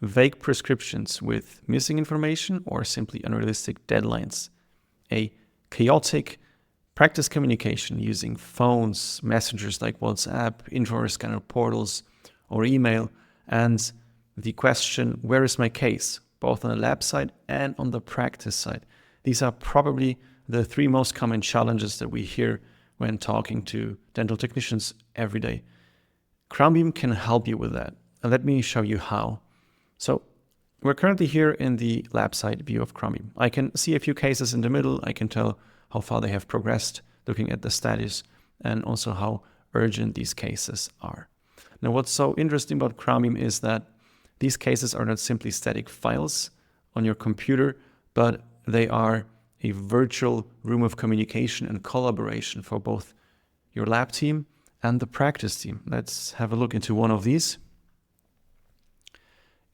vague prescriptions with missing information or simply unrealistic deadlines, a chaotic practice communication using phones, messengers like WhatsApp, intraoral scanner portals, or email, and the question, where is my case, both on the lab side and on the practice side. These are probably the three most common challenges that we hear when talking to dental technicians every day. Crownbeam can help you with that. And let me show you how. So we're currently here in the lab side view of Crownbeam. I can see a few cases in the middle. I can tell how far they have progressed, looking at the status, and also how urgent these cases are. Now, what's so interesting about Crownbeam is that these cases are not simply static files on your computer, but they are a virtual room of communication and collaboration for both your lab team and the practice team. Let's have a look into one of these.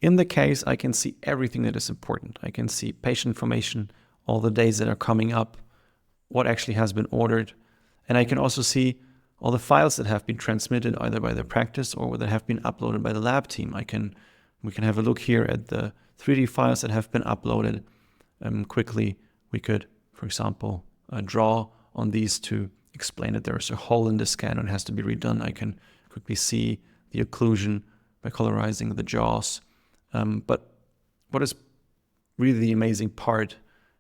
In the case, I can see everything that is important. I can see patient information, all the days that are coming up, what actually has been ordered, and I can also see all the files that have been transmitted either by the practice or that have been uploaded by the lab team. We can have a look here at the 3D files that have been uploaded. Quickly, we could, for example, draw on these to explain that there is a hole in the scan and it has to be redone. I can quickly see the occlusion by colorizing the jaws. But what is really the amazing part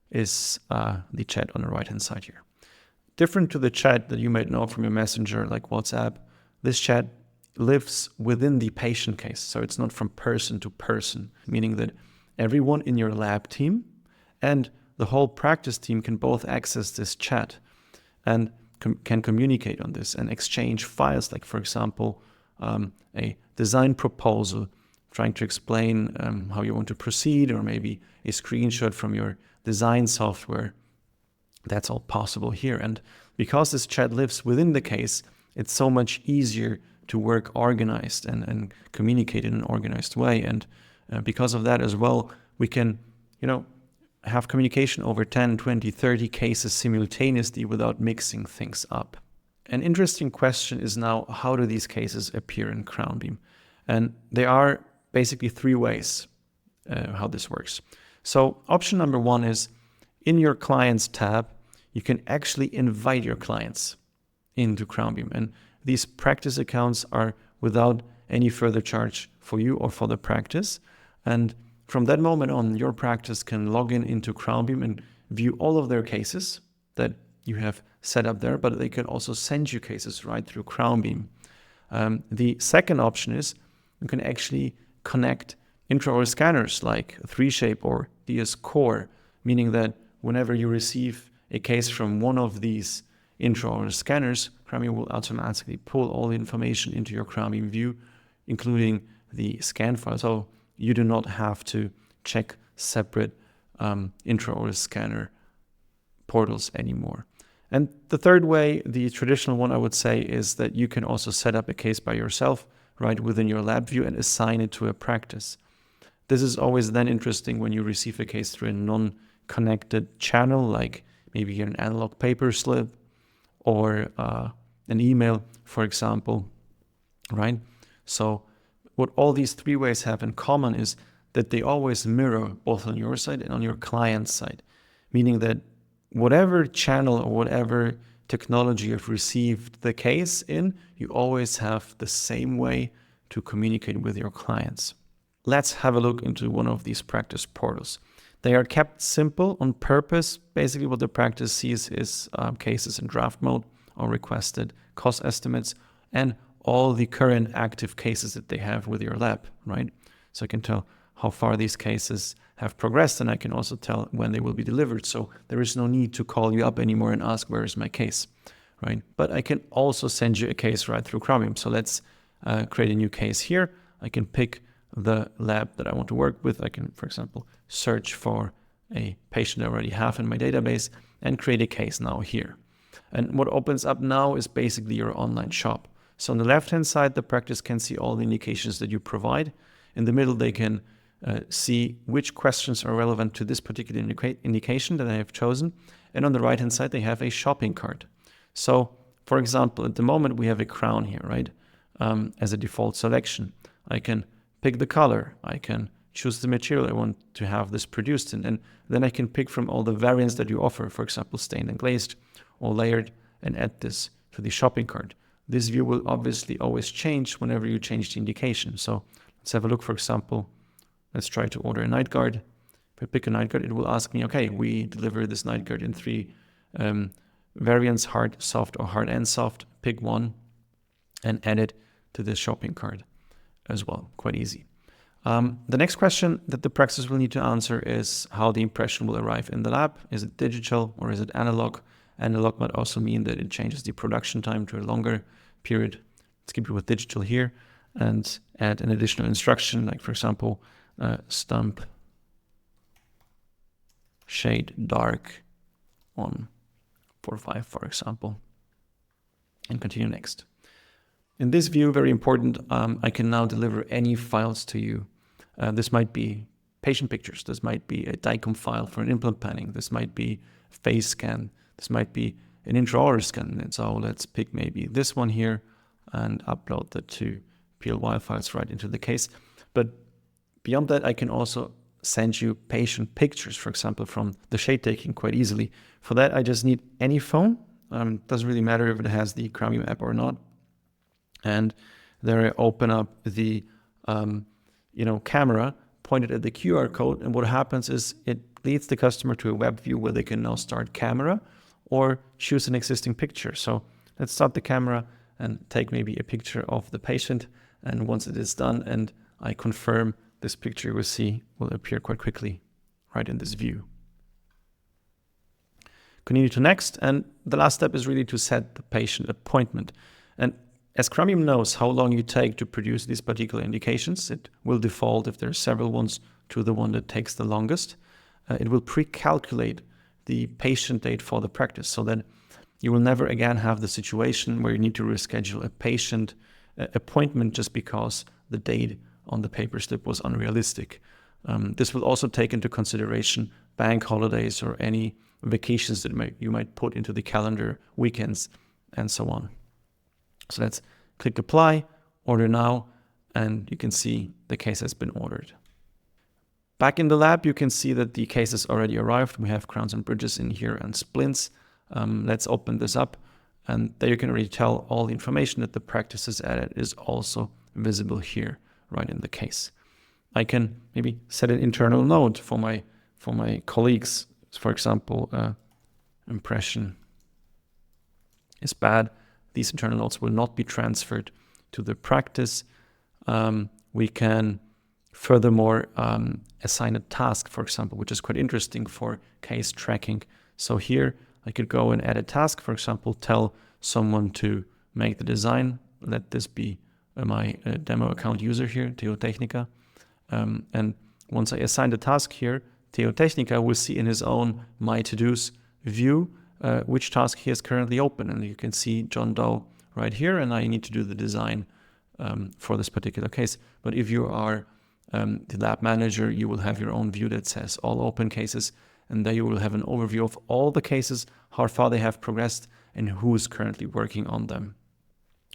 is the chat on the right-hand side here. Different to the chat that you might know from your messenger like WhatsApp, this chat lives within the patient case. So it's not from person to person, meaning that everyone in your lab team and the whole practice team can both access this chat and can communicate on this and exchange files, like, for example, a design proposal trying to explain how you want to proceed, or maybe a screenshot from your design software. That's all possible here. And because this chat lives within the case, it's so much easier to work organized and communicate in an organized way. And because of that as well, we can, have communication over 10, 20, 30 cases simultaneously without mixing things up. An interesting question is now, how do these cases appear in Crownbeam? And there are basically three ways how this works. So option number one is, in your clients tab, you can actually invite your clients into Crownbeam. And these practice accounts are without any further charge for you or for the practice. And from that moment on, your practice can log into Crownbeam and view all of their cases that you have set up there, but they can also send you cases right through Crownbeam. The second option is you can actually connect intraoral scanners like 3Shape or DS Core, meaning that whenever you receive a case from one of these intraoral scanners, Crownbeam will automatically pull all the information into your Crownbeam view, including the scan file. So you do not have to check separate intraoral scanner portals anymore. And the third way, the traditional one, I would say, is that you can also set up a case by yourself right within your lab view and assign it to a practice. This is always then interesting when you receive a case through a non-connected channel, like maybe an analog paper slip or an email, for example, right? So what all these three ways have in common is that they always mirror both on your side and on your client side, meaning that whatever channel or whatever technology you've received the case in, you always have the same way to communicate with your clients. Let's have a look into one of these practice portals. They are kept simple on purpose. Basically what the practice sees is cases in draft mode or requested cost estimates and all the current active cases that they have with your lab, right? So I can tell how far these cases have progressed, and I can also tell when they will be delivered. So there is no need to call you up anymore and ask, where is my case, right? But I can also send you a case right through Crownbeam. So let's create a new case here. I can pick the lab that I want to work with. I can, for example, search for a patient I already have in my database and create a case now here. And what opens up now is basically your online shop. So on the left-hand side, the practice can see all the indications that you provide. In the middle, they can see which questions are relevant to this particular indication that I have chosen. And on the right-hand side, they have a shopping cart. So, for example, at the moment, we have a crown here, right? As a default selection. I can pick the color. I can choose the material I want to have this produced in. And then I can pick from all the variants that you offer, for example, stained and glazed or layered, and add this to the shopping cart. This view will obviously always change whenever you change the indication. So let's have a look, for example, let's try to order a night guard. If I pick a night guard, it will ask me, okay, we deliver this night guard in 3 variants, hard, soft, or hard and soft. Pick one and add it to the shopping cart as well. Quite easy. The next question that the practice will need to answer is how the impression will arrive in the lab. Is it digital or is it analog? Analog might also mean that it changes the production time to a longer period. Let's keep it with digital here and add an additional instruction, like for example, stump shade dark on 4.5, for example, and continue next. In this view, very important, I can now deliver any files to you. This might be patient pictures. This might be a DICOM file for an implant planning. This might be a phase scan. This might be an intraoral scan. And so let's pick maybe this one here and upload the 2 PLY files right into the case. But beyond that, I can also send you patient pictures, for example, from the shade taking quite easily. For that, I just need any phone. Doesn't really matter if it has the Crownbeam app or not. And there I open up the camera pointed at the QR code, and what happens is it leads the customer to a web view where they can now start camera or choose an existing picture. So let's start the camera and take maybe a picture of the patient, and once it is done and I confirm, this picture you will see will appear quite quickly right in this view. Continue to next, and the last step is really to set the patient appointment. And as Crownbeam knows how long you take to produce these particular indications, it will default, if there are several ones, to the one that takes the longest. It will pre-calculate the patient date for the practice so that you will never again have the situation where you need to reschedule a patient appointment just because the date on the paper slip was unrealistic. This will also take into consideration bank holidays or any vacations that you might put into the calendar, weekends, and so on. So let's click apply, order now, and you can see the case has been ordered. Back in the lab, you can see that the case has already arrived. We have crowns and bridges in here and splints. Let's open this up, and there you can already tell all the information that the practice has added is also visible here, right in the case. I can maybe set an internal note for my colleagues. For example, impression is bad. These internal notes will not be transferred to the practice. We can furthermore assign a task, for example, which is quite interesting for case tracking. So here I could go and add a task, for example, tell someone to make the design. Let this be my demo account user here, Theotechnica. And once I assign the task here, Theotechnica will see in his own My To-Dos view which task he has currently open. And you can see John Doe right here, and I need to do the design for this particular case. But if you are the lab manager, you will have your own view that says all open cases, and there you will have an overview of all the cases, how far they have progressed, and who is currently working on them.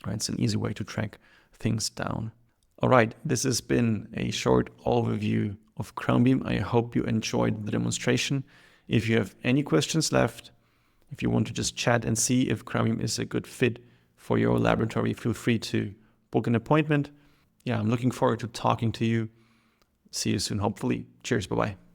Right, it's an easy way to track things down. All right, this has been a short overview of Crownbeam. I hope you enjoyed the demonstration. If you have any questions left, if you want to just chat and see if Crownbeam is a good fit for your laboratory, feel free to book an appointment. Yeah, I'm looking forward to talking to you. See you soon, hopefully. Cheers, bye-bye.